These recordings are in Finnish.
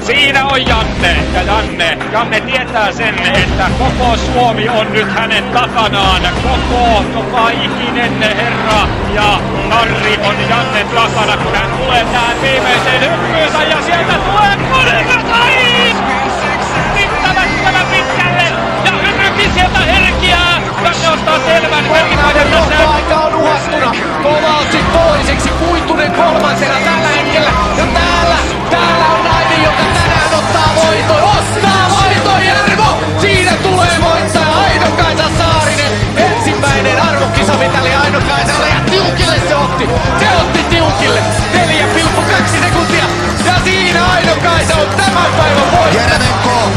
Siinä on Janne, ja Janne tietää sen, että koko Suomi on nyt hänen takanaan. Koko, joka ikinen herra ja Karri on Jannen takana, kun hän tulee tähän viimeiseen hyppyynsä, ja sieltä tulee Kuningatai! Riittämättömän pitkälle, ja Hyrykin sieltä herkiää. Janne ottaa selvän merkittävän tässä. Aika on uhattuna. Kovalci toiseksi, Kuitunen kolmansena tällä hetkellä. Ja täällä on nainen, joka tänään ottaa voiton, Jarmo! Siinä tulee voittaja Aino-Kaisa Saarinen. Ensimmäinen arvokisamitali Aino-Kaisalle ja tiukille se otti. Se otti tiukille. 4,2 sekuntia. Ja siinä Aino-Kaisa on tämän päivän voittaja. Jeremenko.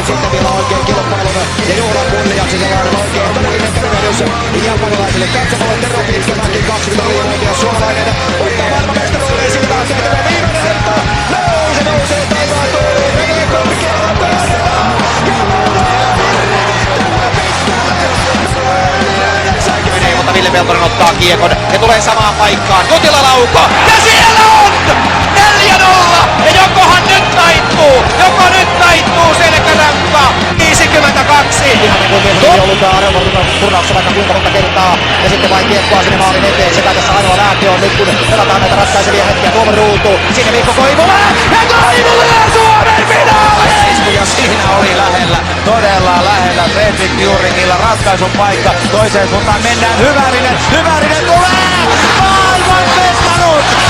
Sitten vielä oikein kilpailun ja juhlan kunniaksi sellainen oikein todellinen tervehdys japanilaisille katsomalle Tero Pitkämäki 20-vuotias suomalainen voittaa maailmanmestaruuden siltä on tehtävä viimeinen heitto nousee taivaan tuuliin menee korkealla pääsevä menee, mutta Ville Peltonen ottaa kiekon ja tulee samaan paikkaan Kutila lauko ja siellä on 4-0 ja jokohan nyt taittuu selkärankka 52. ihan niin kuin mielestäni joudutaan arvoturnauksessa vaikka kuinka monta kertaa ja sitten vain kiekkoa sinne maalin eteen. Sekä tässä ainoa lääke on nyt kun pelataan näitä ratkaisevia hetkiä tuohon ruutuun. Sinne Mikko Koivula ja Koivula Suomen finaali! Ja siinä oli lähellä, todella lähellä Fredrik Juringilla ratkaisun paikka. Toiseen suuntaan mennään, Hyvärinen tulee! Maailman mestaruus!